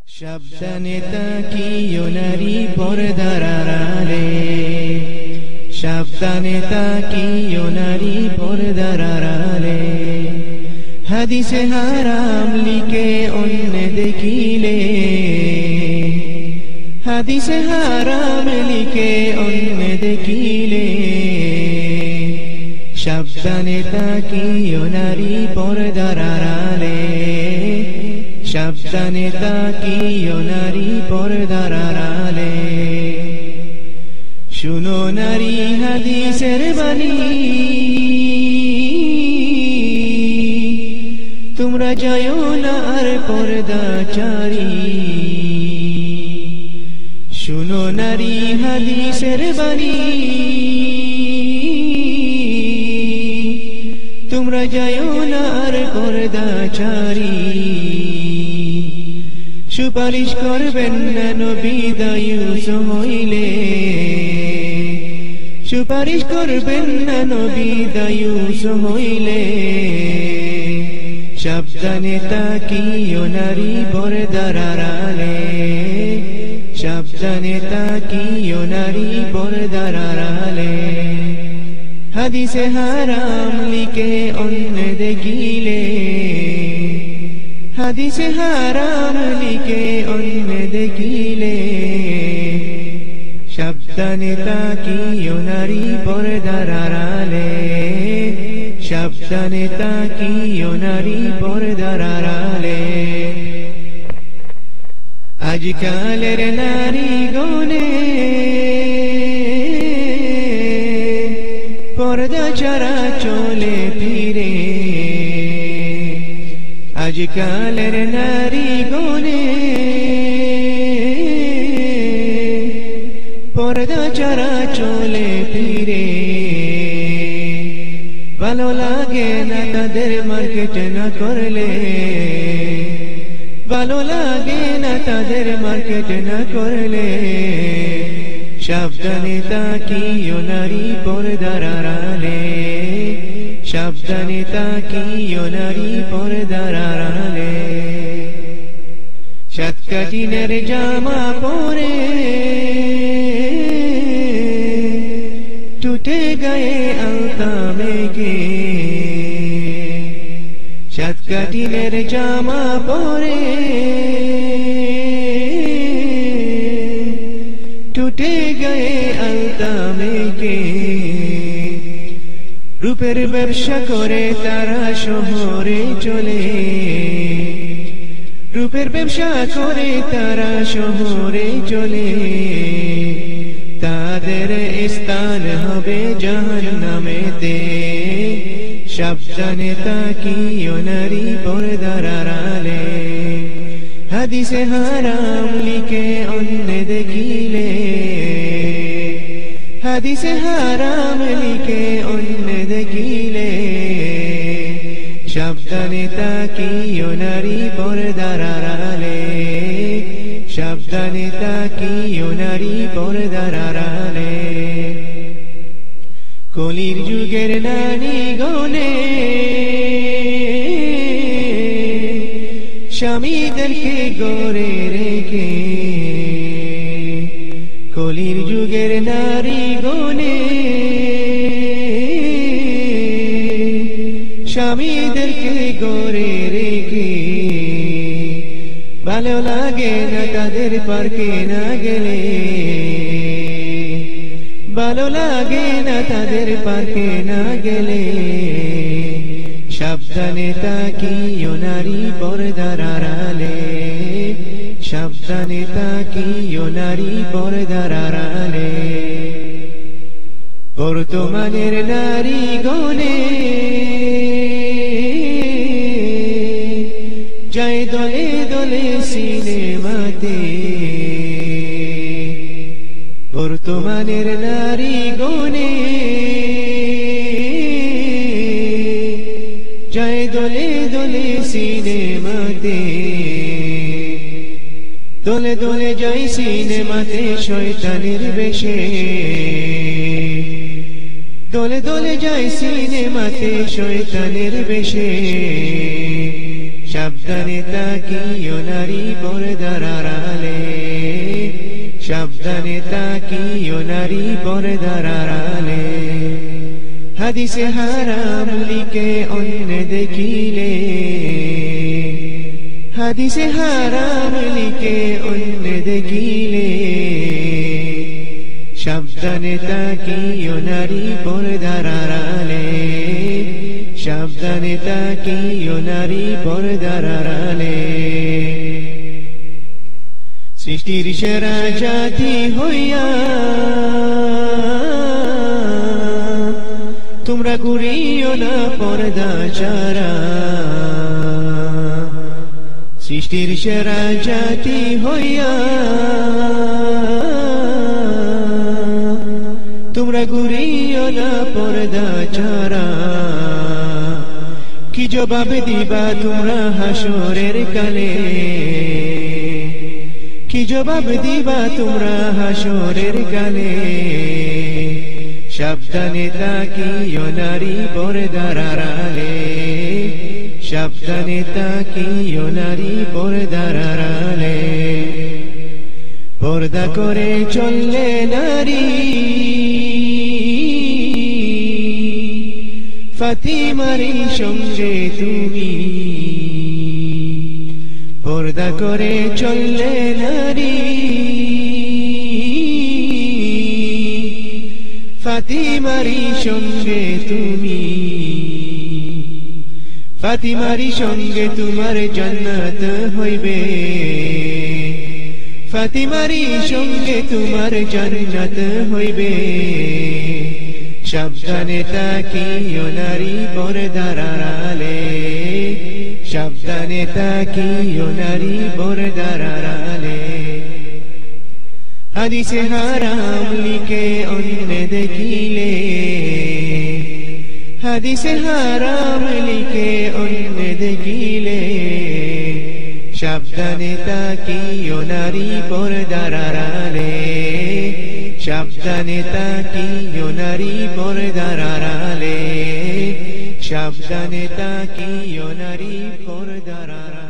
সাবধানে তাকিও নারী পর্দার আড়ালে, সাবধানে তাকিও নারী পর্দার আড়ালে। হাদিসে হারাম লিখে অন্য দেখিলে, হাদিসে হারাম লিখে অন্য দেখিলে। সাবধানে তাকিও নারী পর্দার আড়ালে, সাবধানে তাকিও নারী পর্দার আড়ালে। শুনো নারী হাদিসের বাণী, তোমরা যাও না আর পর্দাচারী। শুনো নারী হাদিসের বাণী, তোমরা যাও না আর পর্দাচারী। সুপারিশ করবেন না নবী দায়ুস হইলে, সুপারিশ করবেন না নবী দায়ুস হইলে। সাবধানে তাকিও নারী পর্দার আড়ালে, সাবধানে তাকিও নারী পর্দার আড়ালে। হাদিসে হারাম লিখে অন্য দেখিলে, হাদিসে হারাম লিখে অন্য দেখিলে। সাবধানে তাকিও নারী পর্দার আড়ালে, সাবধানে তাকিও নারী পর্দার আড়ালে। আজকালের নারী গনে পর্দা ছাড়া চলে ফিরে, আজকালের নারী গনে পর্দা ছাড়া চলে ফিরে। ভালো লাগে না তাদের মার্কেট না করলে, ভালো লাগে না তাদের মার্কেট না করলে। সাবধানে তাকিও নারী পর্দার আড়ালে, সাবধানে তাকিও নারী পর্দার আড়ালে। সাতকাঠিনের জামা পরে টুটে গায়ে আলতা মেঘে, সাতকাঠিনের জামা পরে টুটে গায়ে আলতা মেঘে। রূপের ব্যবসা করে তারা শহরে চলে, রূপের ব্যবসা করে তারা শহরে চলে। তাদের স্থান হবে জাহান্নামেতে। সাবধানে তাকিও নারী পর্দার আড়ালে, হাদিসে হারাম লিখে অন্য দেখিলে, হাদিসে হারাম লিখে অন্য দেখিলে। সাবধানে তাকিও নারী পর্দার আড়ালে, সাবধানে তাকিও নারী পর্দার আড়ালে। কলির যুগের নারী গনে স্বামীদেরকে গড়ে রেখে, কলির যুগের নারী গনে স্বামীদেরকে গড়ে রেখে। ভালো লাগে না তাদের পার্কে না গেলে, ভালো লাগে না তাদের পার্কে না গেলে। সাবধানে তাকিও নারী পর্দার আড়ালে, সাবধানে তাকিও নারী পর্দার আড়ালে। বর্তমানের নারী গনে যায় দলে দলে সিনেমাতে, বর্তমানের নারী গনে যায় দলে দলে সিনেমাতে। দলে দলে যাই সিনেমাতে শয়তানের বেশে, দলে দলে যাই সিনেমাতে শয়তানের বেশে। সাবধানে তাকিও নারী পর্দার আড়ালে সাবধানে তাকিও নারী পর্দার আড়ালে হাদিসে হারাম লিখে অন্য দেখিলে হাদিসে হারাম লিখে অন্য দেখিলে সাবধানে তাকিও নারী পর্দার আড়ালে সাবধানে তাকিও নারী পর্দার আড়ালে সৃষ্টির সেরা জাতি হইয়া তোমরা করিও না পর্দা ছাড়া সৃষ্টির সেরা জাতি হইয়া তোমরা করিও না পর্দা ছাড়া কি জবাব দিবা তোমরা হাসরের কালে কি জবাব দিবা তোমরা হাসরের কালে সাবধানে তাকিও নারী পর্দার আড়ালে সাবধানে তাকিও নারী পর্দার আড়ালে পর্দা করে চললে নারী ফাতিমারই সঙ্গে তুমি পর্দা করে চললে নারী ফাতিমারই সঙ্গে তুমি ফাতিমারই সঙ্গে তোমার জান্নাত হইবে ফাতিমারই সঙ্গে তোমার জান্নাত হইবে সাবধানে তাকিও নারী পর্দার আড়ালে সাবধানে তাকিও নারী পর্দার আড়ালে হাদিসে হারাম লিখে অন্য দেখিলে হাদিসে হারাম লিখে অন্য দেখিলে সাবধানে তাকিও নারী পর্দার আড়ালে সাবধানে তাকিও নারী পর্দার আড়ালে সাবধানে তাকিও নারী পর্দার আড়ালে